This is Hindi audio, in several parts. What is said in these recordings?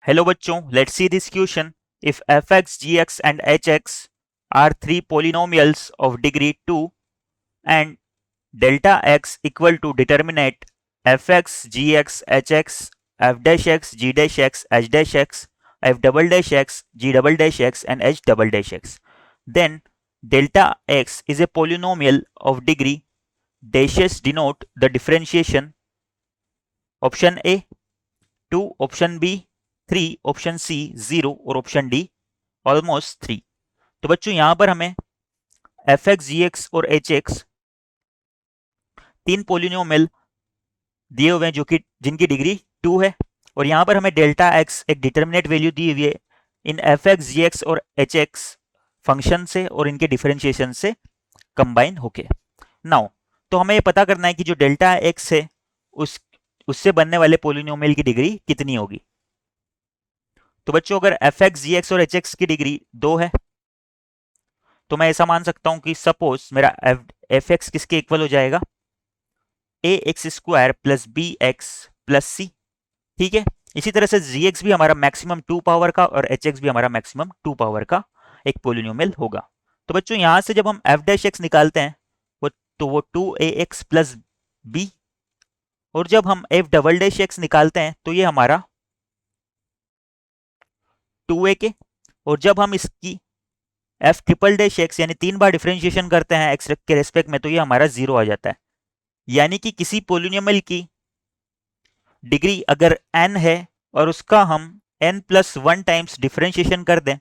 हेलो बच्चों, let's see this question. If fx, gx and hx are three polynomials of degree 2 and delta x equal to determinate fx, gx, hx, f dash x, g dash x, h dash x, f double dash x, g double dash x and h double dash x, then delta x is a polynomial of degree dashes denote the differentiation. Option A 2, option B 3, option C 0 और ऑप्शन डी ऑलमोस्ट 3. तो बच्चों यहां पर हमें एफ एक्स, जी एक्स और एच एक्स तीन पोलिनोमियल दिए हुए हैं जो कि जिनकी डिग्री 2 है, और यहां पर हमें डेल्टा एक्स एक डिटर्मिनेट वैल्यू दी हुई है इन एफ एक्स, जी एक्स और एच एक्स फंक्शन से और इनके डिफरेंशिएशन से कंबाइन होके. नाउ तो हमें ये पता करना है कि जो डेल्टा एक्स है उससे बनने वाले पोलिनोमियल की डिग्री कितनी होगी. तो बच्चों अगर एफ एक्स, जी एक्स और एच एक्स की डिग्री 2 है तो मैं ऐसा मान सकता हूं कि सपोज मेरा एफ एक्स किसके इक्वल हो जाएगा, a x square plus b x plus c. ठीक है, इसी तरह से जी एक्स भी हमारा मैक्सिमम 2 पावर का और एच एक्स भी हमारा मैक्सिमम 2 पावर का एक पोलिनोमियल होगा. तो बच्चों यहां से जब हम एफ डैश एक्स निकालते हैं वो 2ax प्लस बी, और जब हम एफ डबल डैश एक्स निकालते हैं तो ये हमारा 2a के, और जब हम इसकी एफ ट्रिपल डैश एक्स यानी 3 बार डिफरेंशिएशन करते हैं एक्स के रेस्पेक्ट में तो ये हमारा 0 आ जाता है. यानी कि किसी पोलिनोमियल की डिग्री अगर n है और उसका हम n प्लस 1 टाइम्स डिफरेंशिएशन कर दें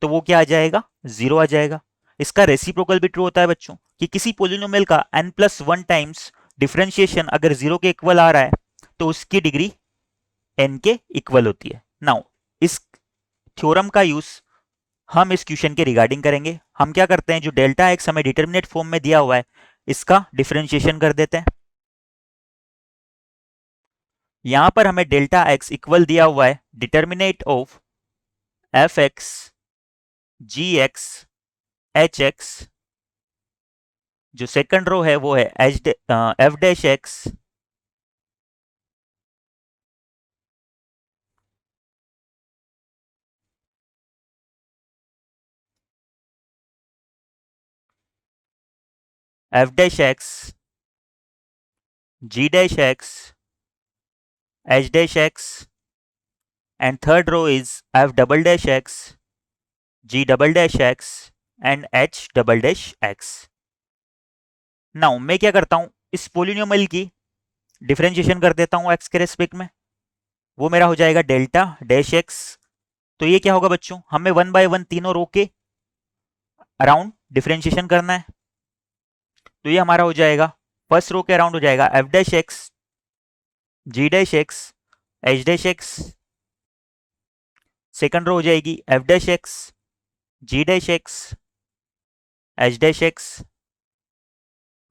तो वो क्या आ जाएगा, 0 आ जाएगा. इसका रेसिप्रोकल भी ट्रू होता है बच्चों कि किसी पोलिनोमियल का n प्लस 1 टाइम्स डिफरेंशिएशन अगर 0 के इक्वल आ रहा है तो उसकी डिग्री n के इक्वल होती है. नाउ इस थ्योरम का यूज हम इस क्वेश्चन के रिगार्डिंग करेंगे. हम क्या करते हैं, जो डेल्टा एक्स हमें डिटर्मिनेट फॉर्म में दिया हुआ है इसका डिफरेंशिएशन कर देते हैं. यहां पर हमें डेल्टा एक्स इक्वल दिया हुआ है determinate of f x, g x, h x. जो सेकंड रो है वो है f dash x f dash x, g dash x, h dash x, and third row is f double dash x, g double dash x and h double dash x. Now मैं क्या करता हूं, इस पोलिनोमियल की डिफरेंशिएशन कर देता हूं x के रेस्पेक्ट में. वो मेरा हो जाएगा डेल्टा डैश x. तो ये क्या होगा बच्चों, हमें 1 बाय 1 तीनों रो के अराउंड डिफरेंशिएशन करना है. तो ये हमारा हो जाएगा फर्स्ट रो के अराउंड हो जाएगा f dash x, g dash x, h dash x. Second row हो जाएगी f dash x, g dash x, h dash x.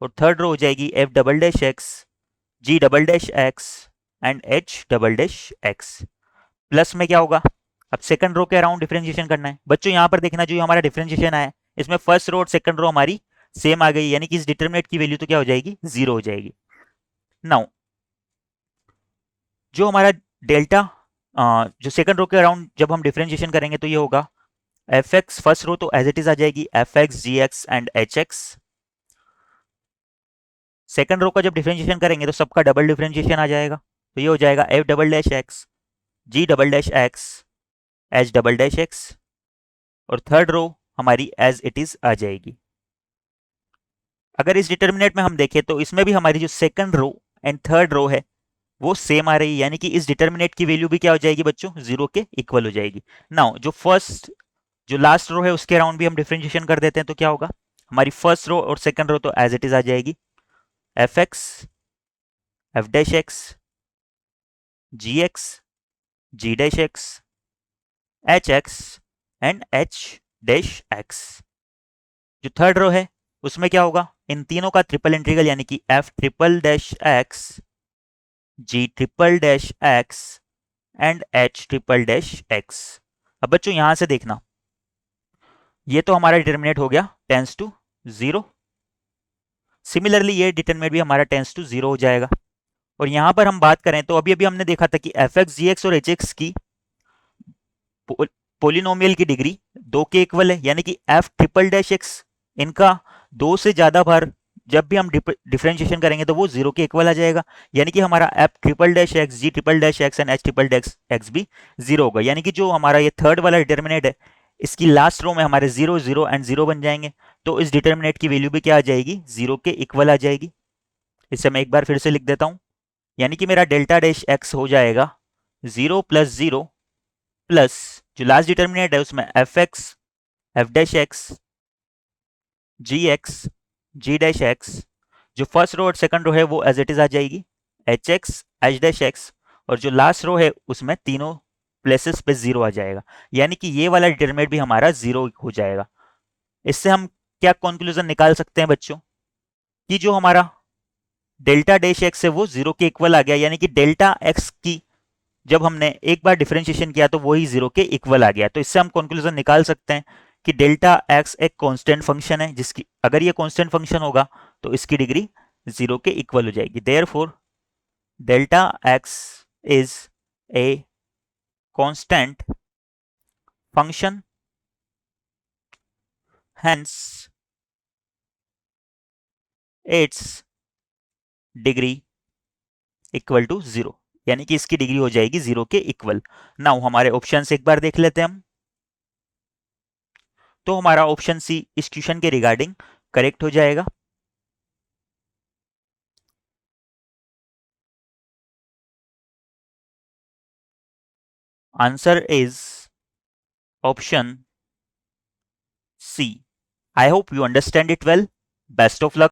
और थर्ड रो हो जाएगी f double dash x, g double dash x and h double dash x. Plus में क्या होगा, अब सेकंड रो के अराउंड डिफरेंशिएशन करना है. बच्चों यहां पर देखना, जो हमारा डिफरेंशिएशन है इसमें फर्स्ट रो और सेकंड रो हमारी सेम आ गई, यानी कि इस डिटरमिनेट की वैल्यू तो क्या हो जाएगी, 0 हो जाएगी. नाउ जो हमारा डेल्टा जो सेकंड रो के अराउंड जब हम डिफरेंशिएशन करेंगे तो ये होगा एफ एक्स, फर्स्ट रो तो एज इट इज आ जाएगी f x, g x and h x. Second row का जब डिफरेंशिएशन करेंगे तो सबका डबल डिफरेंशिएशन आ जाएगा. तो ये हो जाएगा f double dash x, g double dash x, h double dash x. और थर्ड रो हमारी एज इट इज आ जाएगी. अगर इस डिटर्मिनेट में हम देखें तो इसमें भी हमारी जो second row and third row है वो सेम आ रही है, यानी कि इस डिटर्मिनेट की वैल्यू भी क्या हो जाएगी बच्चों, 0 के इक्वल हो जाएगी. नाउ जो लास्ट रो है उसके अराउंड भी हम डिफरेंशिएशन कर देते हैं तो क्या होगा, हमारी फर्स्ट रो और सेकंड रो तो एज इट इज आ जाएगी f x, f dash x, g x, g dash x, h x and h dash x. जो थर्ड रो है उसमें क्या होगा, इन तीनों का ट्रिपल इंटीग्रल यानी कि f triple dash x, g triple dash x and h triple dash x. अब बच्चों यहां से देखना, ये तो हमारा डिटर्मिनेट हो गया टेंस टू 0. सिमिलरली ये डिटर्मिनेट भी हमारा टेंस टू 0 हो जाएगा. और यहां पर हम बात करें तो अभी अभी हमने देखा था कि एफ एक्स, जी एक्स और एच एक्स की पोलिनोमियल की डिग्री 2 के इक्वल है, यानी कि एफ ट्रिपल डैश एक्स इनका 2 से ज्यादा बार जब भी हम डिफरेंशिएशन करेंगे तो वो 0 के इक्वल आ जाएगा, यानी कि हमारा f triple dash x, g triple dash x and h triple dash x भी 0 होगा, यानी कि जो हमारा ये थर्ड वाला डिटर्मिनेट है इसकी लास्ट रो में हमारे 0 0 एंड 0 बन जाएंगे, तो इस डिटर्मिनेट की वैल्यू भी क्या आ जाएगी, 0 के इक्वल आ जाएगी। इसे मैं एक बार फिर से लिख देता हूं, यानी कि मेरा डेल्टा डैश एक्स हो जाएगा 0 प्लस 0 प्लस जो लास्ट डिटर्मिनेट है उसमें f x, f dash x, g x, g dash x, जो फर्स्ट रो और सेकंड रो है वो एज इट इज आ जाएगी H x, h dash x, और जो लास्ट रो है उसमें तीनों प्लेसेस पे 0 आ जाएगा, यानी कि ये वाला डिटरमिनेंट भी हमारा 0 हो जाएगा। इससे हम क्या कंक्लूजन निकाल सकते हैं बच्चों, कि जो हमारा डेल्टा डैश एक्स है वो 0 के इक्वल आ गया, यानी कि डेल्टा एक्स की जब हमने एक बार डिफरेंशिएशन किया तो वही 0 के इक्वल आ गया। तो इससे हम कंक्लूजन निकाल सकते हैं कि डेल्टा एक्स एक कांस्टेंट फंक्शन है, जिसकी अगर ये कांस्टेंट फंक्शन होगा तो इसकी डिग्री 0 के इक्वल हो जाएगी। Therefore delta x is a constant function, hence its degree equal to 0, यानी कि इसकी डिग्री हो जाएगी 0 के इक्वल। नाउ हमारे ऑप्शन एक बार देख लेते हैं हम। तो हमारा ऑप्शन सी इस क्वेश्चन के रिगार्डिंग करेक्ट हो जाएगा। Answer is option C. I hope you understand it well. Best of luck.